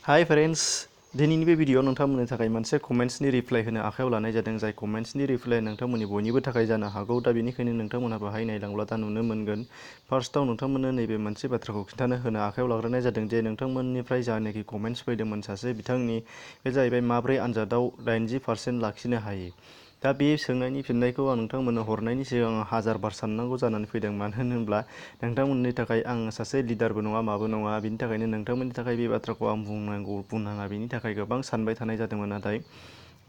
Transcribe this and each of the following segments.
Hi friends, दिनैनि बे भिडिअ'आव नोंथांमोननि थाखाय मोनसे कमेन्ट्सनि रिप्लाइ होनो आखायाव लानाय जादों। जाय कमेन्ट्सनि रिप्लाइ नोंथांमोननि बयनिबो थाखाय जानो हागौ। दा बेनिखायनो नोंथांमोनहा बाहाय नायलांब्ला दा नुनो मोनगोन। फार्स्टआव नोंथांमोननो नैबे मोनसे बाथ्राखौ खिन्थानो होनो आखायाव लाग्रोनाय जादों जे नोंथांमोननिफ्राय जानाखि कमेन्ट्स फैदोंमोन सासे बिथांनि, बे जाहैबाय माब्रै आनजादाव 80% लाखिनो हायो। दा बे सोंनायनि फिननायखौ आं नोंथांमोननो हरनायनि सिगां 1000 बार साननांगौ जानानै फैदों। मानो होनोब्ला नोंथांमोननि थाखाय आं सासे लिडारबो नङा, माबो नङा। बिनि थाखायनो नोंथांमोननि थाखाय बे बाथ्राखौ आं बुंनाङा बेनि थाखाय गोबां सानबाय थानाय जादोंमोन। नाथाय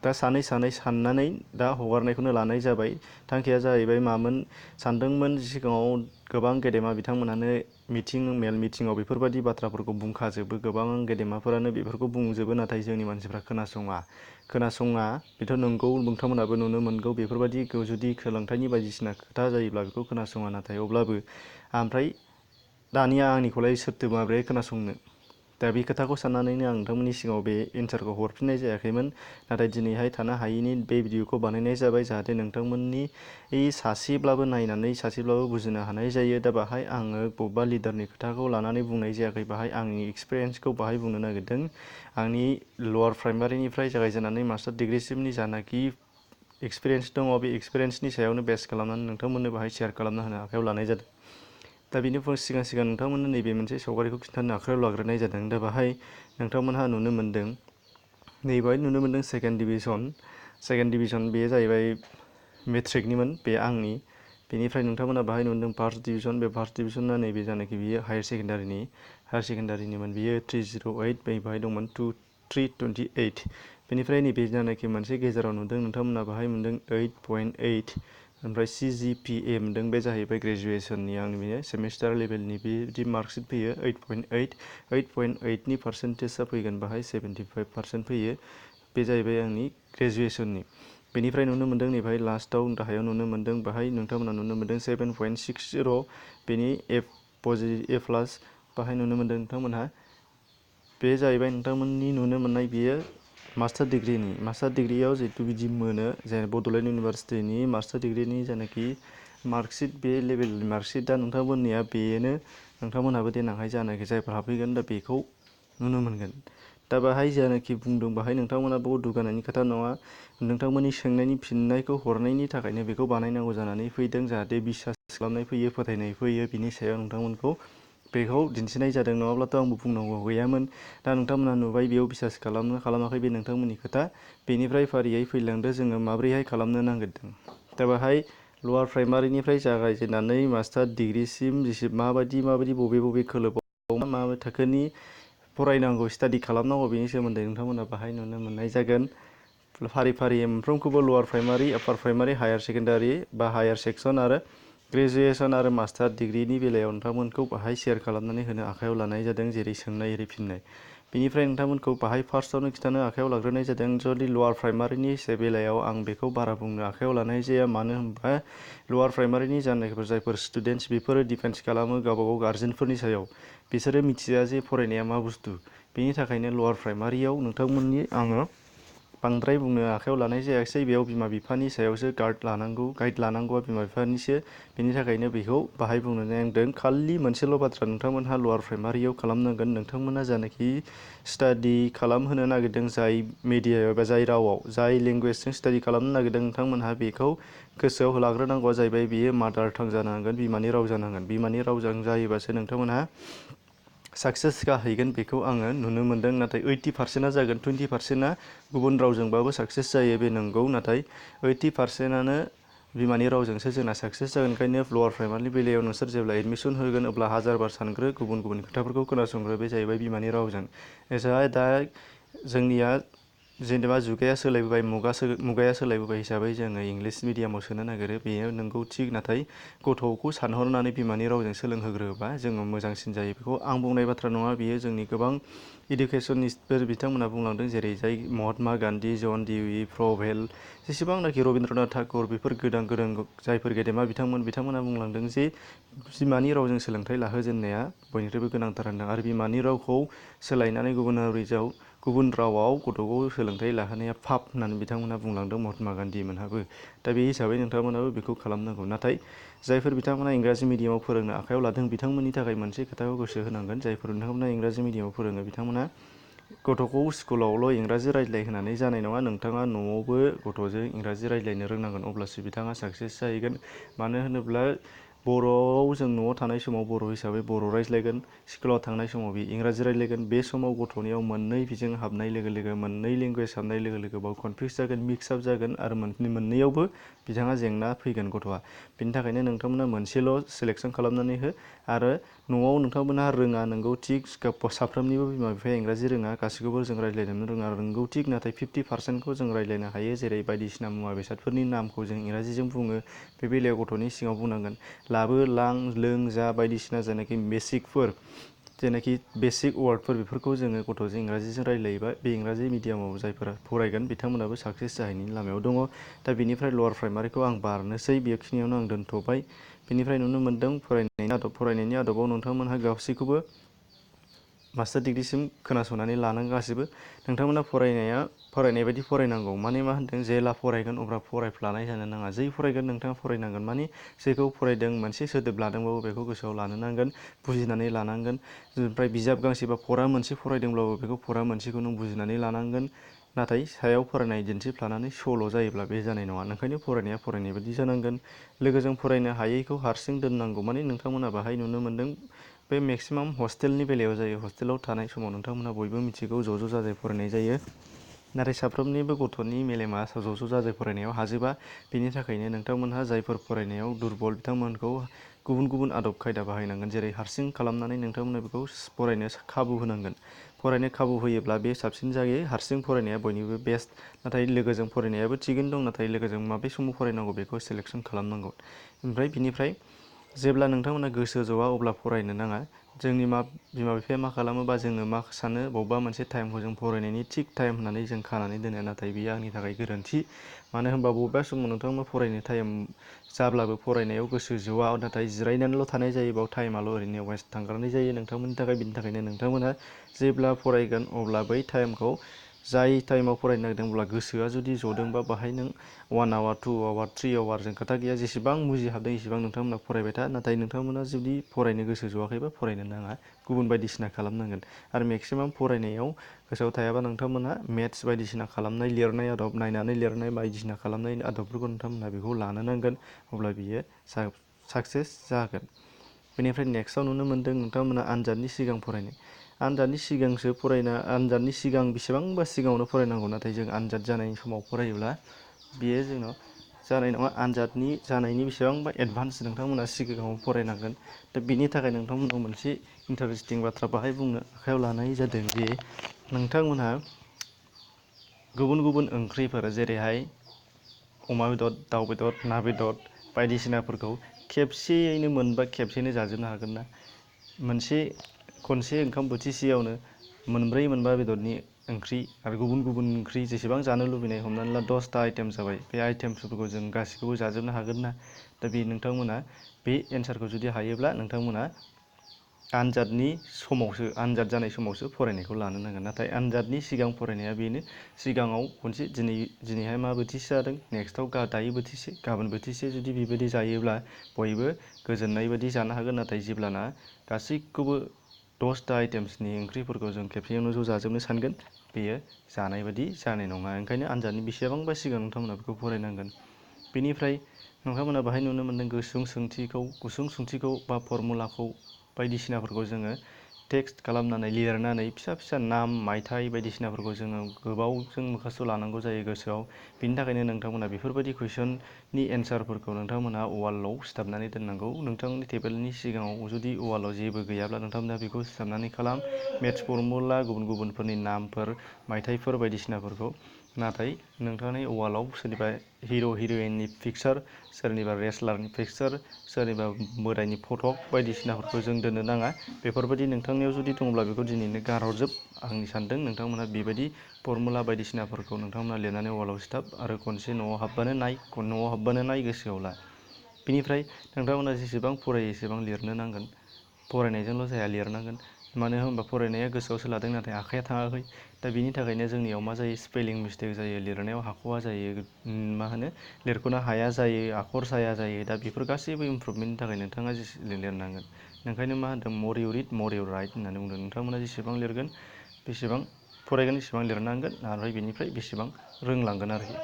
दा सानै साननानै दा हगारनायखौनो लानाय जाबाय। थांखिया जाहैबाय मामोन सानदोंमोन, सिगाङाव गोबां गेदेमा बिथांमोनानो मेल मिटिङाव बेफोरबायदि बाथ्राफोरखौ बुंखाजोबो। गोबां गेदेमाफोरानो बेफोरखौ बुंजोबो, नाथाय जोंनि मानसिफ्रा खोनासङा। बेथ' नंगौ, नोंथांमोनाबो नुनो मोनगौ। बेफोरबायदि जुदि सोलोंथाइनि बायदिसिना खोथा जायोब्ला बेखौ खोनासङा। नाथाय अब्लाबो ओमफ्राय दानिया आंनिखौलाय सोरथो माब्रै खोनासंनो। दा बे खोथाखौ साननानैनो आं नोंथांमोननि सिगाङाव बे एन्सारखौ हरफिननाय जायाखैमोन। नाथाय दिनैहाय थानो हायैनि बे भिडिअखौ बानायनाय जाबाय, जाहाथे नोंथांमोननि सासेब्लाबो नायनानै सासेब्लाबो बुजिनो हानाय जायो। दा बाहाय आङो बबेबा लिडारनि खोथाखौ लानानै बुंनाय जायाखै। बाहाय आंनि एक्सपिरियेन्सखौ बाहाय बुंनो नागिरदों। आंनि लवार प्राइमारिनिफ्राय जागायजेननानै मास्टार डिग्रिसिमनि जानाखि एक्सपिरियेन्स दङ, बे एक्सपिरियेन्सनि सायावनो बेस खालामनानै नोंथांमोननो बाहाय शेयार खालामना होनो आखायाव लानाय जादों। दा बेनि सिगां नोंथांमोननो नैबे मोनसे सावगारिखौ खिन्थानो आखायाव लाग्रोनाय जादों। दा बाहाय नोंथांमोनहा नुनो मोनदों, नैबेहाय नुनो मोनदों सेकेन्ड डिभिजन। बेयो जाहैबाय मेट्रिकनिमोन, बे आंनि। बेनिफ्राय नोंथांमोना बाहाय नुदों फार्स्ट डिभिजन। बे फार्स्ट डिभिजना नैबे जानाखि बियो हायार सेकेन्डारिनिमोन। बियो 308, बेहाय दंमोन 328। बेनिफ्राय नैबे जानाखि मोनसे गेजेराव नुदों, नोंथांमोना बाहाय मोनदों 8.8। ओमफ्राय CGPA मोनदों, बे जाहैबाय ग्रेजुवेसननि आंनि बेयो सेमिस्टार लेभेलनि बिदि मार्कशिट फैयो 8.8नि पार्सेन्टेजआ फैगोन बाहाय 75% फैयो। बे जाहैबाय आंनि ग्रेजुवेसननि। बेनिफ्राय नुनो मोनदों नैबाहाय लास्टआव गाहायाव नुनो मोनदों, बाहाय नोंथांमोना नुनो मोनदों 7.60 बेनि ए प्लास बाहाय नुनो मोनदों नोंथांमोनहा। बे जाहैबाय नोंथांमोननि नुनो मोननाय बेयो मास्टार डिग्रियाव जिहेतु बिदि मोनो, जेरै बड'लेण्ड इउनिभारसिटिनि मास्टार डिग्रिनि जायनाखि मार्कशिट, बे लेभेलनि मार्कशिट। दा नोंथांमोननिया बेनो, नोंथांमोनहाबो देनांहाय जानाखि जायफोर हाबफैगोन दा बेखौ नुनो मोनगोन। दा बाहाय जानाखि बुंदों, बाहाय नोंथांमोना बहुद दुगानायनि खोथा नङा। नोंथांमोननि सोंनायनि फिननायखौ हरनायनि थाखायनो बेखौ बानायनांगौ जानानै फैदों, जाहाथे बिसास खालामनाय फैयो, फोथायनाय फैयो। बिनि सायाव नोंथांमोनखौ बेखौ दिन्थिनाय जादों। नङाब्लाथ' आंबो बुंनांगौ गैयामोन। दा नोंथांमोना नुबाय, बेयाव बिसास खालामाखै, बे नोंथांमोननि खोथा। बेनिफ्राय फारियै फैलांदो जोङो माब्रैहाय खालामनो नागिरदों। दा बाहाय लवार प्राइमारिनिफ्राय जागायजेननानै मास्टार डिग्रिसिम माबायदि बबे खोलोबाव मा थाखोनि फरायनांगौ, स्टाडि खालामनांगौ, बेनि सोमोन्दै नोंथांमोना बाहाय नुनो मोननाय जागोन। फारि मोनफ्रोमखौबो लवार प्राइमारि, आपार प्राइमारि, हायार सेकेन्डारि बा हायार सेक्सन आरो ग्रेजुवेसन आरो मास्टार डिग्रिनि बेलायाव नोंथांमोनखौ बाहाय शेयार खालामनानै होनो आखायाव लानाय जादों, जेरै सोंनाय एरै फिननाय। बेनिफ्राय नोंथांमोनखौ बाहाय फार्स्टआवनो खिन्थानो आखायाव लाग्रोनाय जादों। जुदि लवार प्राइमारिनि बेलायाव आं बेखौ बारा बुंनो आखायाव लानाय जाया। मानो होनबा लवार प्राइमारिनि जायफोर स्टुडेन्टस, बेफोरो डिपेन्ड्स खालामो गावबागाव गार्जेनफोरनि सायाव। बिसोरो मिथिया जे फरायनाया मा बुस्थु। बेनि थाखायनो लवार प्राइमारियाव नोंथांमोननि आङो बांद्राय बुंनो आखायाव लानाय जायासै। बेयाव बिमा बिफानि सायावसो गाइड लानांगौआ बिमा बिफानिसो। बेनि थाखायनो बेखौ बाहाय बुंनो नांदों। खालि मोनसेल' बाथ्रा, नोंथांमोनहा लवार प्राइमारियाव खालामनांगोन। नोंथांमोना जायनाखि स्टाडि खालामहोनो नागिरदों, जाय मिडियायाव एबा जाय रावाव, जाय लेंगुवेजजों स्टाडि खालामनो नागिरदों, नोंथांमोनहा बेखौ गोसोआव लाग्रोनांगौआ जाहैबाय बेयो मादार टां जानांगोन, बिमानि राव जानांगोन। बिमानि रावजों जायोबासो नोंथांमोनहा साक्सेस जाहैगोन। बेखौ आङो नुनो मोनदों। नाथाय 80%आ जागोन, 20%आ गुबुन रावजोंबाबो साक्सेस जायो, बे नंगौ। नाथाय 80%आनो बिमानि रावजोंसो जोंना साक्सेस जागोन। ओंखायनो लवार प्राइमारिनि बेलायाव नोंसोर जेब्ला एडमिसन होगोन, अब्ला 1000 बार सानग्रो, गुबुन खोथाफोरखौ खोनासंग्रो। बे जाहैबाय बिमानि रावजों। दा जोंनिया जेनेबा जुगाया सोलायबोबाय, मुगाया सोलायबोबाय हिसाबै जोङो इंलिस मिडियामाव सोनो नागिरो। बेयो नंगौ, थिग। नाथाय गथ'खौ सानहरनानै बिमानि रावजों सोलोंहोग्रोबा जोङो मोजांसिन जायो। बेखौ आं बुंनाय बाथ्रा नङा, बेयो जोंनि गोबां इडुकेसनिस्टफोर बिथांमोना बुंलांदों, जेरै जाय महात्मा गान्धी, जन डिवी, फ्रभेल, जेसेबांनाखि रबीन्द्रनाथ ठाकुर, बेफोर गोदान जायफोर गेदेमा बिथांमोना बुंलांदों जे बिमानि रावजों सोलोंथाइ लाहोजेननाया बयनिख्रुइबो गोनांथार होनदों। आरो बिमानि रावखौ सोलायनानै गुबुन रावाव गथ'खौ सोलोंथाइ लाहोनाया पाप होननानै बिथांमोना बुंलांदों, महात्मा गान्धी मोनहाबो। दा बे हिसाबै नोंथांमोनाबो बेखौ खालामनांगौ। नाथाय जायफोर बिथांमोना इंराजि मिडियामाव फोरोंनो आखायाव लादों, बिथांमोननि थाखाय मोनसे खोथाखौ गोसो होनांगोन। जायफोर नोंथांमोना इंराजि मिडियामाव फोरोङो, बिथांमोना गथ'खौ स्कुलावल' इंराजि रायज्लायहोनानै जानाय नङा, नोंथाङा न'आवबो गथ'जों इंराजि रायज्लायनो रोंनांगोन, अब्लासो बिथाङा साक्सेस जाहैगोन। मानो होनोब्ला बर'आव जों न'आव थानाय समाव बर' हिसाबै बर' रायज्लायगोन, स्कुलाव थांनाय समाव बे इंराजि रायज्लायगोन। बे समाव गथ'नियाव मोननै बिजों हाबनाय लोगो लोगो, मोननै लेंगुवेज हाबनाय लोगो लोगो बाव कनफिउस जागोन, मिक्सआप जागोन आरो मोननैयावबो बिथाङा जेंना फैगोन गथ'आ। बेनि थाखायनो नोंथांमोना मोनसेल' सिलेक्सन खालामनानै हो। आरो न'आव नोंथांमोनहा रोङा नोंगौ थिग, साफ्रोमनिबो बिमा बिफाया इंराजि रोङा, गासैखौबो जों रायज्लायनो रोङा रोंगौ थिग, नाथाय 50% जों रायज्लायनो हायो। जेरै बायदिसिना मुवा बेसादफोरनि नामखौ जों इंराजिजों बुङो, बे बेलायाव गथ'नि सिगाङाव बुंनांगोन। लाबो, लां, लों, जा बायदिसिना जेनाखि बेसिकफोर, जेनाखि बेसिक वार्डफोर, बेफोरखौ जोङो गथ'जों इंराजिजों रायज्लायोबा बे इंराजि मिडियामाव जायफोरा फरायगोन बिथांमोनाबो साक्सेस जाहैनायनि लामायाव दङ। दा बेनिफ्राय लवार प्राइमारिखौ आं बारनोसै, बेखिनियावनो आं दोनथ'बाय। बेनिफ्राय नुनो मोन्दों फरायनायनि आदबाव नोंथांमोनहा गासैखौबो मास्टार डिग्रिसिम खोनासंनानै लानांगौ। गासिबो नोंथांमोना फरायनाय बायदि फरायनांगौ। माने मा होनदों, जेला फरायगोन अब्ला फरायफ्लानाय जानो नाङा। जै फरायगोन नोंथाङा फरायनांगोन। माने जेखौ फरायदों, मोनसे सोदोब लादोंबाबो बेखौ गोसोआव लानो नांगोन, बुजिनानै लानांगोन। ओमफ्राय बिजाब गांसेबा फरा मोनसे फरायदोंब्लाबो बेखौ फरा मोनसेखौ नों बुजिनानै लानांगोन। नाथाय सायाव फरायनाय दिन्थिफ्लानानै सल' जायोब्ला बे जानाय नङा। ओंखायनो फरायनाया फरायनाय बायदि जानांगोन। लोगोजों फरायनो हायैखौ हारसिं दोननांगौ। माने नोंथांमोना बाहाय नुनो मोन्दों, बे मेक्सिमाम हस्टेलनि बेलायाव जायो। हस्टेलाव थानाय समाव नोंथांमोना बयबो मिथिगौ, ज' जाजाय फरायनाय जायो। नाथाय साफ्रोमनिबो गथ'नि मेलेमा ज' जाजाय फरायनायाव हाजोबा। बेनि थाखायनो नोंथांमोनहा जायफोर फरायनायाव दुरबल बिथांमोनखौ गुबुन गुबुन आदब खायदा बाहायनांगोन। जेरै हारसिं खालामनानै नोंथांमोना बेखौ फरायनो खाबु होनांगोन। फरायनो खाबु होयोब्ला बे साबसिन जायो। हारसिं फरायनाया बयनिबो बेस्ट। नाथाय लोगोजों फरायनायाबो थिगैनो दं, नाथाय लोगोजों माबे समाव फरायनांगौ बेखौ सिलेक्सन खालामनांगौ। ओमफ्राय बिनिफ्राय जेब्ला नोंथांमोना गोसो ज'आ अब्ला फरायनो नाङा। जोंनि बिमा बिफाया मा खालामोबा, जोङो मा सानो, बबेबा मोनसे टाइमखौ जों फरायनायनि थिग टाइम होननानै जों खानानै दोनो। नाथाय बेयो आंनि थाखाय गोरोन्थि। मानो होनबा बबेबा समाव नोंथांमोना फरायनो टाइम जाब्लाबो फरायनायाव गोसो ज'आ, नाथाय जिरायनानैल' थानाय जायो, बाव टाइमाल' ओरैनो वेस्ट थांगारनाय जायो नोंथांमोननि थाखाय। बिनि थाखायनो नोंथांमोनहा जेब्ला फरायगोन अब्ला बै टाइमखौ, जाय टाइमाव फरायनो नागिरदों, अब्ला गोसोआ जुदि जदोंबा बाहाय नों 1 आवार 2 आवार 3 आवार जों खोथा गैया, जेसेबां मुजिहाबदों एसेबां नोंथांमोना फरायबाय था। नाथाय नोंथांमोना जुदि फरायनो गोसो ज'आखैबा फरायनो नाङा, गुबुन बायदिसिना खालामनांगोन। आरो मेक्सिमाम फरायनायाव गोसोआव थायाबा नोंथांमोनहा मेथ्स बायदिसिना खालामनाय, लिरनाय आदब, नायनानै लिरनाय बायदिसिना खालामनाय आदबफोरखौ नोंथांमोनहा बेखौ लानो नांगोन। अब्ला बियो साक्सेस जागोन। बेनिफ्राय नेक्स्टआव नुनो मोन्दों नोंथांमोना आनजादनि सिगां फरायनाय। आनजादनि सिगां बेसेबांबा सिगाङावनो फरायनांगौ। नाथाय जों आनजाद जानायनि समाव फरायोब्ला बियो जोंनाव जानाय नङा। आनजादनि जानायनि बेसेबांबा एडभान्स नोंथांमोना सिगाङाव फरायनांगोन। दा बिनि थाखाय नोंथांमोनाव मोनसे इन्टारेस्टिं बाथ्रा बाहाय बुंनो आखायाव लानाय जादों जे, नोंथांमोनहा गुबुन गुबुन ओंख्रिफोर, जेरैहाय अमा बेदर, दाउ बेदर, ना बेदर बायदिसिनाफोरखौ खेबसेयैनो मोनबा खेबसेयैनो जाजोबनो हागोन ना? खनसे ओंखाम बोथिसेयावनो मोनब्रै मोनबा बेदरनि ओंख्रि आरो गुबुन गुबुन ओंख्रि जेसेबां जानो लुबैनाय, हमनानै ला 10टा आइटेम जाबाय, बे आइटेमफोरखौ जों गासैखौबो जाजोबनो हागोन ना? दा बे नोंथांमोना बे एन्सारखौ जुदि हायोब्ला नोंथांमोना आनजाद जानाय समावसो फरायनायखौ लानो नांगोन। नाथाय आनजादनि सिगां फरायनाया बेनो, सिगाङाव खनसे दिनैहाय मा बोथिसे जादों, नेक्स्टआव दायो बोथिसे, गाबोन बोथिसे, जुदि बेबायदि जायोब्ला बयबो गोजोननाय बायदि जानो हागोन। नाथाय जेब्लाना गासैखौबो 10टा आइटेम्सनि ओंख्रिफोरखौ जों खेबसेयावनो ज' जाजोबनो सानगोन, बेयो जानाय बायदि जानाय नङा। ओंखायनो आनजादनि बेसेबांबा सिगां नोंथांमोना बेखौ फरायनांगोन। बेनिफ्राय नोंथांमोना बाहाय नुनो मोन्दों गुसुं सोंथिखौ बा फर्मुलाखौ बायदिसिनाफोरखौ जोङो टेक्स्ट खालामनानै लिरनानै फिसा फिसा नाम, मायथाइ बायदिसिनाफोरखौ जोङो गोबावजों मोखास्थ' लानांगौ जायो गोसोआव। बिनि थाखायनो नोंथांमोना बेफोरबायदि कुइसननि एन्सारफोरखौ नोंथांमोना वालाव सिथाबनानै दोननांगौ। नोंथांनि टेबोलनि सिगाङाव जुदि वालाव जेबो गैयाब्ला नोंथांमोना बेखौ सिथाबनानै खालाम, मेथ्स फर्मुला, गुबुनफोरनि नामफोर, मायथाइफोर बायदिसिनाफोरखौ। नाथाय नोंथांनि वालाव सोरनिबा हिर' हिर'इननि पिकचार, सोरनिबा रेसलारनि पिकचार, सोरनिबा मोदायनि फट' बायदिसिनाफोरखौ जों दोननो नाङा। बेफोरबायदि नोंथांनियाव जुदि दंब्ला बेखौ दिनैनो गारहरजोब। आंनि सानदों नोंथांमोना बेबायदि फर्मुला बायदिसिनाफोरखौ नोंथांमोना लिरनानै वालाव सिथाब आरो खनसे न'आव हाबबानो नाय, गोसोआव ला। बिनिफ्राय नोंथांमोना जेसेबां फरायो एसेबां लिरनो नांगोन। फरायनायजोंल' जाया, लिरनांगोन। मानो होनबा फरायनाया गोसोआवसो लादों, नाथाय आखाइया थाङाखै। दा बिनि थाखायनो जोंनियाव मा जायो, स्पेलिं मिस्टेक जायो, लिरनायाव हाख'वा जायो, लिरख'नो हाया जायो, आखर जाया जायो। दा बेफोर गासैबो इमप्रुभमेन्टनि थाखाय नोंथाङा लिरनांगोन। ओंखायनो मा होनदों, मर इउ रिड मर इउ राइट होननानै बुंदों। नोंथांमोना जेसेबां लिरगोन बेसेबां फरायगोन इसेबां लिरनांगोन ओमफ्राय बेनिफ्राय बेसेबां रोंलांगोन आरोखि।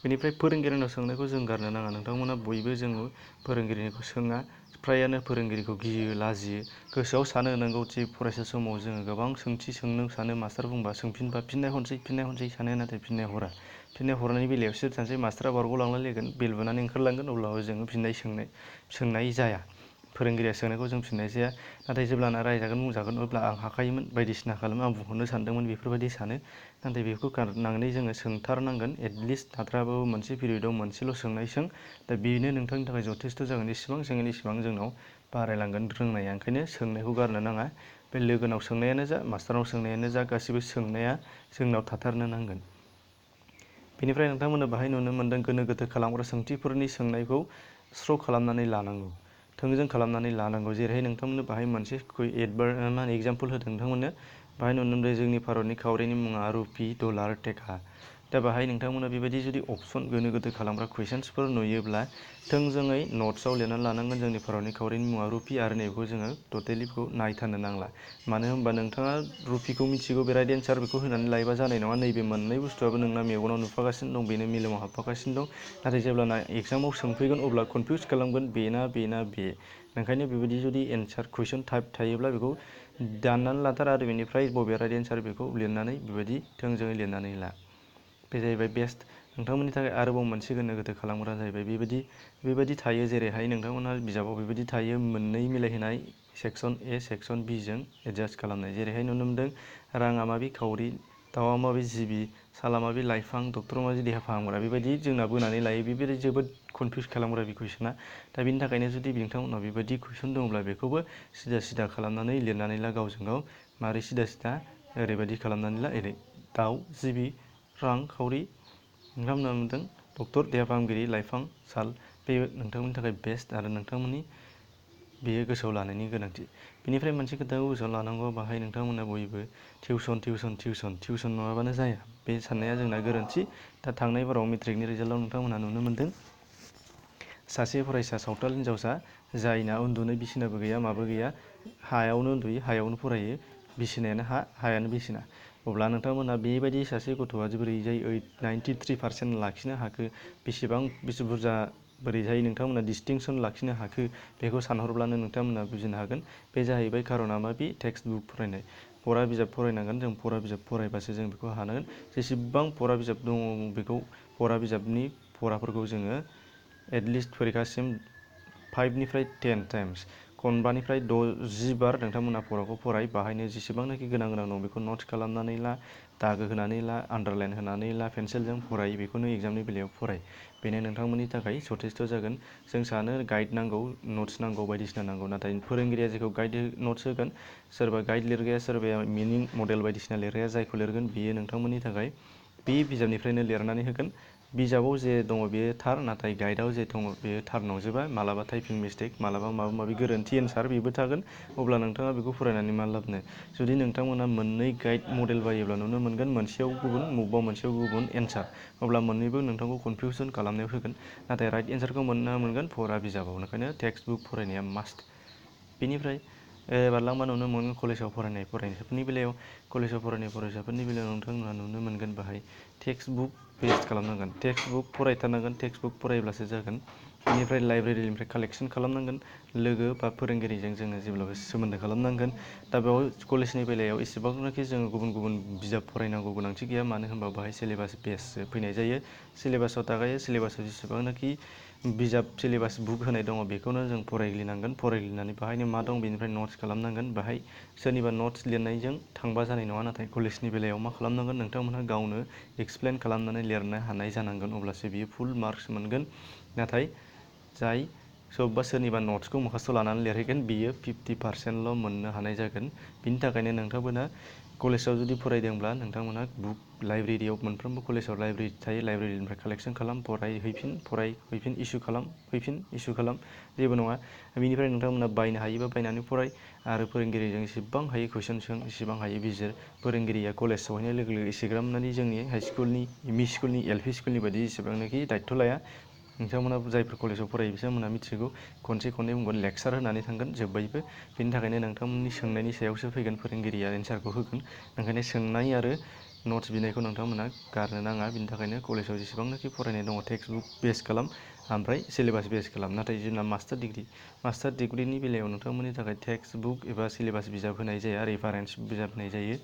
बेनिफ्राय फोरोंगिरिनाव सोंनायखौ जों गारनो नाङा। नोंथांमोना बयबो जोङो फोरोंगिरिनिखौ सोङा, फ्रायानो फोरोंगिरिखौ गियो, लाजियो। गोसोआव सानो नंगौ जि फरायसा समाव जोङो गोबां सोंथि सोंनो सानो, मास्टार बुंबा सोंफिनबा फिननाय हरसै सानो, नाथाय फिननाय हरा। फिननाय हरनायनि बेलायावसो थानोसै मास्टारा बारग'लांलायगोन, बेल बुनानै ओंखारलांगोन, अब्लाबो जोङो फिननाय सोंनाय जाया। फोरोंगिरिया सोंनायखौ जों फिननाय जाया। नाथाय जेब्लाना रायजागोन बुंजागोन अब्ला आं हाखायोमोन, बायदिसिना खालामो, आं बुंहरनो सानदोंमोन, बेफोरबायदि सानो। नाथाय बेखौ गारनानै जोङो सोंथारनांगोन। एटलिस्ट हाथ्राबाबो मोनसे पिरियडआव मोनसेल' सोंनाय सों। दा बेनो नोंथांनि थाखाय जथेस्थ' जागोन। इसेबां सोङो इसेबां जोंनाव बारायलांगोन रोंनाया। ओंखायनो सोंनायखौ गारनो नाङा। बे लोगोनाव सोंनायानो जा, मास्टारनाव सोंनायानो जा, गासिबो सोंनाया जोंनाव थाथारनो नांगोन। बेनिफ्राय नोंथांमोना बाहाय नुनो मोन्दों गोनो गोथो खालामग्रा सोंथिफोरनि सोंनायखौ स्र' खालामनानै लानांगौ, थोंजों खालामनानै लानांगौ। जेरैहाय नोंथांमोननो बाहाय मोनसे एगजाम्पल होदों नोंथांमोननो। बाहाय नुनो मोनदों जोंनि भारतनि खावरिनि मुङा रुपि, डलार, टेका। दा बाहाय नोंथांमोना बेबायदि जुदि अपसन गोनो गोथो खालामग्रा कुइसन्सफोर नुयोब्ला थोंजोङै नट्सआव लिरनानै लानांगोन जोंनि भारतनि खावरिनि मुङा रुपि आरो नैबेखौ जोङो टटेलि बेखौ नायथारनो नांला। मानो होनबा नोंथाङा रुपिखौ मिथिगौ, बे राइट एन्सार, बेखौ होनानै लायोबा जानाय नङा। नैबे मोननै बुस्थुआबो नोंना मेगनाव नुफागासिनो दं, बेनो मेलेमाव हाबफागासिनो दं। नाथाय जेब्लाना एगजामाव सोंफैगोन अब्ला कनफिउस खालामगोन, बेना बे। ओंखायनो बेबायदि जुदि एन्सार कुइसन टाइप थायोब्ला बेखौ दाननानै लाथार आरो बेनिफ्राय बबे राइट एन्सार बेखौ लिरनानै बेबायदि थोंजोङै लिरनानै ला। बे जाहैबाय बेस्ट। नोंथांमोननि थाखाय आरोबाव मोनसे गोनो गोथो खालामग्रा जाहैबाय बेबायदि थायो। जेरैहाय नोंथांमोनहा बिजाबाव बेबायदि थायो, मोननै मिलायहोनाय सेक्सन ए, सेक्सन बि जों एडजास्ट खालामनाय। जेरैहाय नुनो मोन्दों राङा माबि खावरि, दाउआ माबि जिबि, साला माबि लाइफां, डक्टरा माबि देहा फाहामग्रा। बेबायदि जोंना बोनानै लायो। बेबायदि जोबोद कनफिउस खालामग्रा बे कुइसना। दा बेनि थाखायनो जुदि नोंथांमोनाव बेबायदि कुइसन दंब्ला बेखौबो सिदा सिदा खालामनानै लिरनानै ला गावजों गाव। मारै सिदा सिदा? ओरैबायदि खालामनानै ला, ओरै दाउ, जिबि, रां, खावरि, नोंथांमोना मोन्दों डक्टर, देहा फाहामगिरि, लाइफां, साल। बे नोंथांमोननि थाखाय बेस्ट आरो नोंथांमोननि बेयो गोसोआव लानायनि गोनांथि। बेनिफ्राय मोनसे खोथाखौ गोसोआव लानांगौ, बाहाय नोंथांमोना बयबो टिउसन नङाबानो जाया। बे साननाया जोंना गोरोन्थि। दा थांनाय बाराव मेट्रिकनि रिजाल्टआव नोंथांमोना नुनो मोन्दों सासे फरायसा सावथाल हिनजावसा जायना उन्दुनो बिसिनाबो गैया, माबो गैया, हायावनो उन्दुयो, हायावनो फरायो, बिसिनायानो हा, हायानो बिसिना। अब्ला नोंथांमोना बेबायदि सासे गथ'आ बोरैजाय 93% लाखिनो हाखो, बेसे बुरजा बोरैहाय नोंथांमोना डिस्टिंसन लाखिनो हाखो, बेखौ सानहरब्लानो नोंथांमोना बुजिनो हागोन। बे जाहैबाय खार'ना मा? बे टेक्सट बुक फरायनाय। फरा बिजाब फरायनांगोन जों। फरा बिजाब फरायबासो जों बेखौ हानांगोन। जेसेबां फरा बिजाब दङ बेखौ फरा बिजाबनि फराफोरखौ जोङो एटलिस्ट फरिखासिम 5निफ्राय 10 टाइम्स, खनबानिफ्राय 60 बार नोंथांमोना फराखौ फराय। बाहायनो जेसेबांनाखि गोनां दं बेखौ नट्स खालामनानै ला, दागो होनानै ला, आन्डारलाइन होनानै ला, पेन्सिलजों फराय। बेखौनो एग्जामनि बेलायाव फराय। बेनो नोंथांमोननि थाखाय जथेस्थ' जागोन। जों सानो गाइड नांगौ, नट्स नांगौ, बायदिसिना नांगौ। नाथाय फोरोंगिरिया जेखौ गाइड नट्स होगोन, सोरबा गाइड लिरग्राया, सोरबाया मिनिं मडेल बायदिसिना लिरग्राया जायखौ लिरगोन बेयो नोंथांमोननि थाखाय बे बिजाबनिफ्रायनो लिरनानै होगोन। बिजाबाव जे दङ बेयो थार, नाथाय गाइडआव जे दङ बेयो थार नंजोबा। मालाबा टाइपिं मिस्टेक, मालाबा माबा माबि गोरोन्थि एन्सार बेबो थागोन। अब्ला नोंथाङा बेखौ फरायनानै मा लाबनो? जुदि नोंथांमोना मोननै गाइड मडेल बायोब्ला नुनो मोनगोन मोनसेयाव गुबुन, बबेबा मोनसेयाव गुबुन एन्सार। अब्ला मोननैबो नोंथांखौ कनफिउसन खालामनायाव होगोन। नाथाय राइट एन्सारखौ मोनगोन फरा बिजाबाव। ओंखायनो टेक्सट बुक फरायनाया मास्ट। बेनिफ्राय बारलांबा नुनो मोनगोन कलेजाव फरायनाय फरायसाफोरनि बेलायाव। कलेजाव फरायनाय फरायसाफोरनि बेलायाव नोंथांमोना नुनो मोनगोन बाहाय टेक्सट बुक बेस्ट खालामनांगोन। टेक्सट बुक फरायथारनांगोन, टेक्सट बुक फरायब्लासो जागोन। बेनिफ्राय लाइब्रेरिनिफ्राय कालेक्सन खालामनांगोन। लोगो बा फोरोंगिरिजों जोङो जेब्लाबो सोमोन्दो खालामनांगोन। दा बेयाव कलेजनि बेलायाव एसेबांनाखि जोङो गुबुन गुबुन बिजाब फरायनांगौ गोनांथि गैया। मानो होनबा बाहाय सिलेबास बेससो फैनाय जायो। सिलेबासाव थाखायो, सिलेबासाव जेसेबांनाखि बिजाब सिलेबास बुक होनाय दङ बेखौनो जों फरायग्लिनांगोन। फरायग्लिनानै बाहायनो मा दं बेनिफ्राय नट्स खालामनांगोन। बाहाय सोरनिबा नट्स लिरनायजों थांबा जानाय नङा। नाथाय कलेजनि बेलायाव मा खालामनांगोन? नोंथांमोनहा गावनो एक्सप्लेन खालामनानै लिरनो हानाय जानांगोन। अब्लासो बियो फुल मार्कस मोनगोन। नाथाय जाय सोरनिबा नट्सखौ मुखास्थ' लानानै लिरहैगोन बियो 50%ल' मोननो हानाय जागोन। बिनि थाखायनो नोंथांमोना कलेजाव जुदि फरायदोंब्ला नोंथांमोना बुक लाइब्रेरियाव, मोनफ्रोमबो कलेजाव लाइब्रेरि थायो। लाइब्रेरिनिफ्राय कालेक्सन खालाम, फरायहैफिन, इसु खालाम, जेबो नङा। बेनिफ्राय नोंथांमोना बायनो हायोबा बायनानै फराय आरो फोरोंगिरिजों जेसेबां हायो कुइसन सों, जेसेबां हायो बिजिर। फोरोंगिरिया कलेज सहैनाय लोगो लोगो एसेग्राम मानि जोंनि हाइ स्कुलनि, एमइ स्कुलनि, एलपि स्कुलनि बायदि एसेबांनाखि दायथ' लाया। नोंथांमोना जायफोर कलेजाव फरायो बिथांमोनहा मिथिगौ। खनसे खननै बुंगोन, लेक्सार होनानै थांगोन, जोब्बायबो। बेनि थाखायनो नोंथांमोननि सोंनायनि सायावसो फैगोन, फोरोंगिरिया एन्सारखौ होगोन। ओंखायनो सोंनाय आरो नट्स बिनायखौ नोंथांमोना गारनो नाङा। बिनि थाखायनो कलेजाव जेसेबांनाखि फरायनाय दङ टेक्सट बुक बेस खालाम ओमफ्राय सिलेबास बेस खालाम। नाथाय जोंना मास्टार डिग्रिनि बेलायाव नोंथांमोननि थाखाय टेक्सट बुक एबा सिलेबास बिजाब होनाय जाया, रेफारेन्स बिजाब होनाय जायो।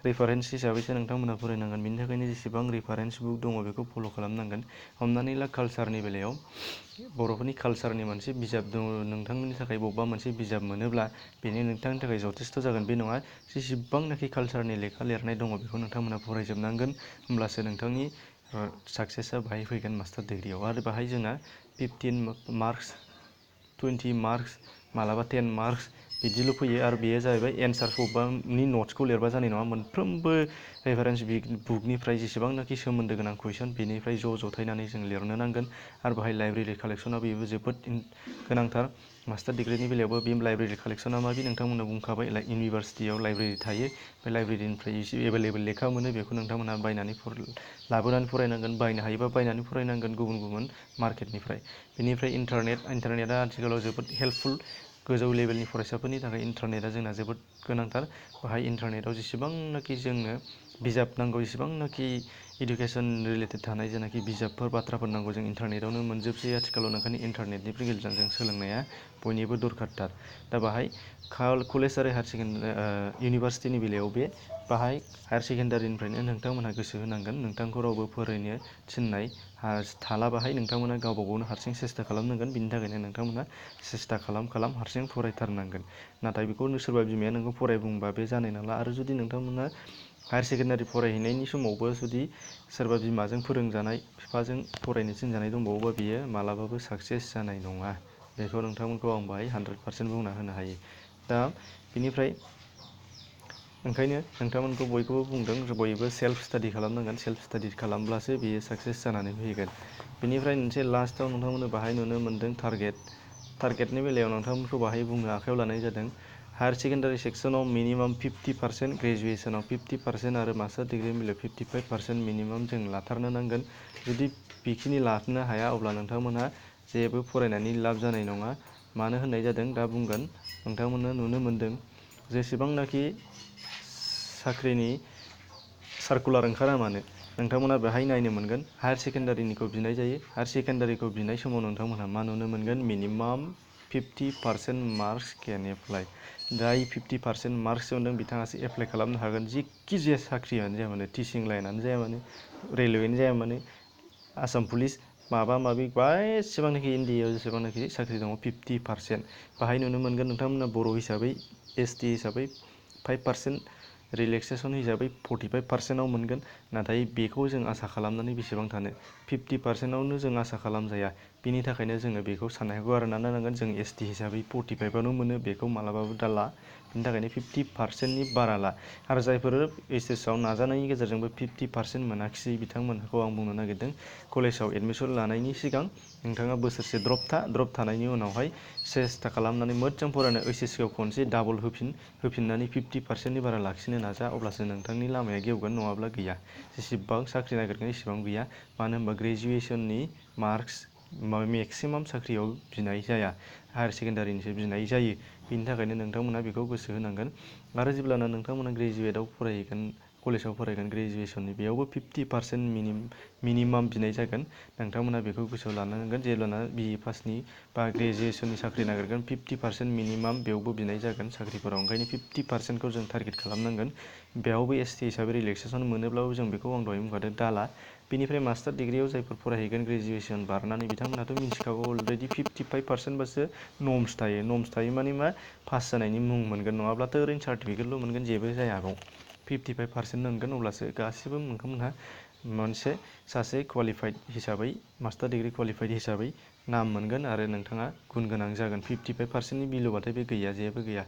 रेफारेन्स हिसाबैसो नोंथांमोना फरायनांगोन। बिनि थाखायनो जेसेबां रेफारेन्स बुक दङ बेखौ फल' खालामनांगोन। हमनानै ला कालसारनि बेलायाव बर'फोरनि कालसारनि मोनसे बिजाब दङ, नोंथांमोननि थाखाय बबेबा मोनसे बिजाब मोनोब्ला बेनो नोंथांनि थाखाय जथेस्थ' जागोन बे नङा। जेसेबांनाखि कालसारनि लेखा लिरनाय दङ बेखौ नोंथांमोना फरायजोबनांगोन, होमब्लासो नोंथांनि साक्सेसआ बाहाय फैगोन मास्टार डिग्रियाव। आरो बाहाय जोंना 15 मार्कस 20 मार्कस मालाबा 10 मार्कस बिदिल' फैयो। आरो बेयो जाहैबाय एन्सार बबेबानि नट्सखौ लिरबा जानाय नङा। मोनफ्रोमबो रेफारेन्स बुकनिफ्राय जेसेबांनाखि सोमोन्दो गोनां कुइसन बेनिफ्राय ज' जथायनानै जों लिरनो नांगोन। आरो बाहाय लाइब्रेरि कालेक्सना बेबो जोबोद गोनांथार। मास्टार डिग्रिनि बेलायावबो बे लाइब्रेरि कालेक्सना माबि नोंथांमोना बुंखाबाय, इउनिभारसिटियाव लाइब्रेरि थायो, बे लाइब्रेरिनिफ्राय एसे एभेलेबेल लेखा मोनो, बेखौ नोंथांमोना बायनानै लाबोनानै फरायनांगोन। बायनो हायोबा बायनानै फरायनांगोन गुबुन गुबुन मार्केटनिफ्राय। बेनिफ्राय इन्टारनेटआ आथिखालाव जोबोद हेल्पफुल। गोजौ लेभेलनि फरायसाफोरनि थाखाय इन्टारनेटआ जोंना जोबोद गोनांथार। बाहाय इन्टारनेटआव जेसेबांनाखि जोंनो बिजाब नांगौ, जेसेबांनाखि इडुकेसन रिलेटेड थानाय जेनाखि बिजाबफोर बाथ्राफोर नांगौ, जों इन्टारनेटआवनो मोनजोबसै आथिखालाव। ओंखायनो इन्टारनेटनि गेजेरजों जों सोलोंनाया बयनिबो दरखारथार। दा बाहाय कलेज आरो इउनिभारसिटिनि बेलायाव बाहाय हायार सेकेन्डारिनिफ्रायनो नोंथांमोनहा गोसो होनांगोन। नोंथांखौ रावबो फोरोंनो थिननाय थाला बाहाय, नोंथांमोना गावबा गावनो हारसिं सेस्था खालामनांगोन। बिनि थाखायनो नोंथांमोना सेस्था खालाम हारसिं फरायथारनांगोन। नाथाय बेखौ सोरबा बिमाया नोंखौ फराय बुंबा बे जानाय नंला। आरो जुदि नोंथांमोना हायार सेकेन्डारि फरायहैनायनि समावबो जुदि सोरबा बिमाजों फोरोंजानाय, बिफाजों फरायनो थिनजानाय दंबावोबा बियो मालाबाबो साक्सेस जानाय नङा। बेखौ नोंथांमोनखौ आं बाहाय 100% बुंना होनो हायो। दा बेनिफ्राय ओंखायनो नोंथांमोनखौ बयखौबो बुंदों, बयबो सेल्फ स्टाडि खालामनांगोन। सेल्फ स्टाडि खालामब्लासो बेयो साक्सेस जानानै फैगोन। बेनिफ्राय मोनसे लास्टआव नोंथांमोननो बाहाय नुनो मोन्दों टारगेटनि बेलायाव नोंथांमोनखौ बाहाय बुंनो आखायाव लानाय जादों। हायार सेकेन्डारि सेक्सनाव मिनिमाम 50%, ग्रेजुवेसनाव 50% आरो मास्टार डिग्रिनि बेलायाव 55% मिनिमाम जों लाथारनो नांगोन। जुदि बेखिनि लानो हाया अब्ला नोंथांमोनहा जेबो फरायनानै लाब जानाय नङा। मानो होननाय जादों दा बुंगोन। नोंथांमोननो नुनो मोन्दों जेसेबांनाखि साख्रिनि सार्कुलार ओंखारा मानो, नोंथांमोना बेहाय नायनो मोनगोन हायार सेकेन्डारिनिखौ बिनाय जायो। हायार सेकेन्डारिखौ बिनाय समाव नोंथांमोनहा मा नुनो मोनगोन, मिनिमाम 50% मार्कस केन एप्लाइ। जाय 50% मार्कस मोनदों बिथाङासो एप्लाइ खालामनो हागोन। जिखि जाया साख्रियानो जाया मानो, टिचिं लाइनानो जाया मानो, रेलवेआनो जाया मानो, आसाम पुलिस माबा माबि एसेबांनाखि इन्डियायाव जेसेबांनाखि साख्रि दङ 50%। बाहाय नुनो मोनगोन नोंथांमोना बर' हिसाबै ST हिसाबै 5%, रिलेक्सेसन हिसाबै 45%आव मोनगोन। नाथाय बेखौ जों आसा खालामनानै बेसेबां थानो, 50%आवनो जों आसा खालामजाया। बिनि थाखायनो जोङो बेखौ साननायखौ गारनो नांगोन। जों ST हिसाबै 45आवनो मोनो, बेखौ मालाबाबो दाला। बिनि थाखायनो 50%नि बारा ला। आरो जायफोर HSआव नाजानायनि गेजेरजोंबो 50% मोनाखिसै बिथांमोनखौ आं बुंनो नागिरदों, कलेजाव एडमिसन लानायनि सिगां नोंथाङा बोसोरसे द्रप थानायनि उनावहाय सेस्था खालामनानै मोजां फरायनो HSCआव खनसे डाबल होफिननानै 50%नि बारा लाखिनो नाजा। अब्लासो नोंथांनि लामाया गेवगोन, नङाब्ला गैया। जेसेबां साख्रि नागिरगोन एसेबां गैया। मानो होनबा ग्रेजुवेसननि मार्कस मेक्सिमाम साख्रियाव बिनाय जाया, हायार सेकेन्डारिनिसो बिनाय जायो। बिनि थाखायनो नोंथांमोना बेखौ गोसो होनांगोन। आरो जेब्लाना नोंथांमोना ग्रेजुवेटआव फरायहैगोन, कलेजाव फरायगोन ग्रेजुवेसननि, बेयावबो 50% मिनिमाम बिनाय जागोन। नोंथांमोना बेखौ गोसोआव लानांगोन। जेब्लाना BE पासनि बा ग्रेजुवेसननि साख्रि नागिरगोन 50% मिनिमाम बेयावबो बिनाय जागोन साख्रिफोराव। ओंखायनो 50%खौ जों टारगेट खालामनांगोन। बेयावबो ST हिसाबै रिलेक्सेसन मोनोब्लाबो जों बेखौ आं दहाय बुंखादों दाला। बेनिफ्राय मास्टार डिग्रियाव जायफोर फरायहैगोन ग्रेजुवेसन बारनानै, बिथांमोनहाथ' मिथिखागौ अलरेडि 55% बासो नर्म्स थायो। नर्म्स थायो माने मा, पास जानायनि मुं मोनगोन, नङाब्लाथ' ओरैनो सार्टिफिकेटल' मोनगोन, जेबो जाया बाव। 55% मोनगोन, अब्लासो गासिबो नोंथांमोनहा मोनसे सासे क्वालिफाइड हिसाबै, मास्टार डिग्रि क्वालिफाइड हिसाबै नाम मोनगोन आरो नोंथाङा गुन गोनां जागोन। 55%नि बिल'बाथाय बे गैया, जेबो गैया।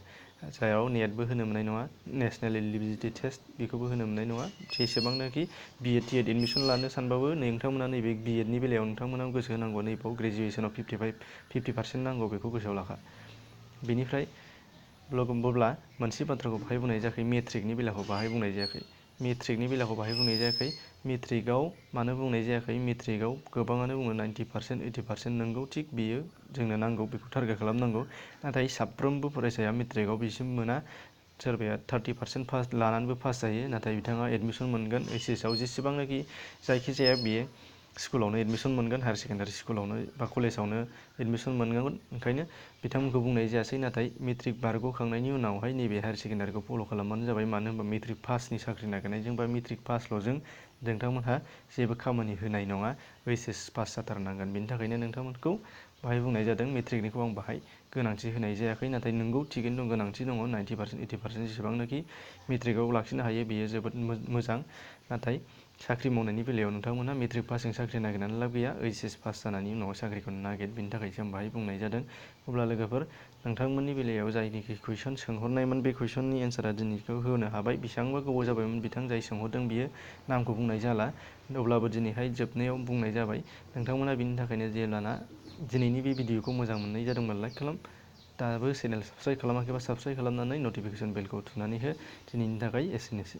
जायाव नेटबो होनो मोननाय नङा, नेसनेल इलिजिबिलिटि टेस्ट बेखौबो होनो मोननाय नङा। जेसेबांनाखि BEd TED एडमिसन लानो सानबाबो नोंथांमोना नैबे BEdनि बेलायाव नोंथांमोना गोसो होनांगौ। नैबाव ग्रेजुवेसनाव 50% नांगौ, बेखौ गोसोआव लाखा। बेनिफ्राय अब्ला मोनसे बाथ्राखौ बाहाय बुंनाय जायाखै, मेट्रिकनि बेलाखौ बाहाय बुंनाय जायाखै। मेट्रिकआव मानो बुंनाय जायाखै, मेट्रिकआव गोबाङानो बुङो 90%, 80% नंगौ, थिग बियो जोंनो नांगौ, बेखौ टारगेट खालामनांगौ। नाथाय साफ्रोमबो फरायसाया मेट्रिकआव बिसिम मोना। सोरबाया 30% पास लानानैबो पास जायो, नाथाय बिथाङा एडमिसन मोनगोन HS आव जेसेबांनाखि जायखिजाया बियो स्कुलावनो एडमिसन मोनगोन, हायार सेकेन्डारि स्कुलावनो बा कलेजावनो एडमिसन मोनगोन। ओंखायनो बिथांमोनखौ बुंनाय जायासै। नाथाय मेट्रिक बारग'खांनायनि उनावहाय नैबे हायार सेकेन्डारिखौ फल' खालामबानो जाबाय। मानो होनबा मेट्रिक पासनि साख्रि नागिरनायजों बा मेट्रिक पासल'जों नोंथांमोनहा जेबो खामानि होनाय नङा, HS पास जाथारनांगोन। बेनि थाखायनो नोंथांमोनखौ बाहाय बुंनाय जादों। मेट्रिकनिखौ आं बाहाय गोनांथि होनाय जायाखै, नाथाय नोंगौ थिगैनो दं, गोनांथि दङ। 90%, 80% जेसेबांनाखि मेट्रिकआव लाखिनो हायो बेयो जोबोद मोजां। नाथाय साख्रि मावनायनि बेलायाव नोंथांमोनहा मेट्रिक पासजों साख्रि नागिरनानै लाब गैया, HS पास जानायनि उनाव साख्रिखौ नागिर। बेनि थाखायसो आं बाहाय बुंनाय जादों। अब्ला लोगोफोर, नोंथांमोननि बेलायाव जायनिखि कुइसन सोंहरनायमोन बे कुइसननि एन्सारा दिनैखौ होनो हाबाय। बेसेबांबा गोबाव जाबायमोन बिथां जाय सोंहरदों बियो नामखौ बुंनाय जाला, अब्लाबो दिनैहाय जोबनायाव बुंनाय जाबाय। नोंथांमोना बिनि थाखायनो जेब्लाना दिनैनि बे भिडिअखौ मोजां मोननाय जादोंमोन लाइक खालाम, दाबो चेनेल साबस्क्राइब खालामाखैबा साबस्क्राइब खालामनानै नटिफिकेसन बेलखौ थुनानै हो। दिनैनि थाखाय एसेनोसै।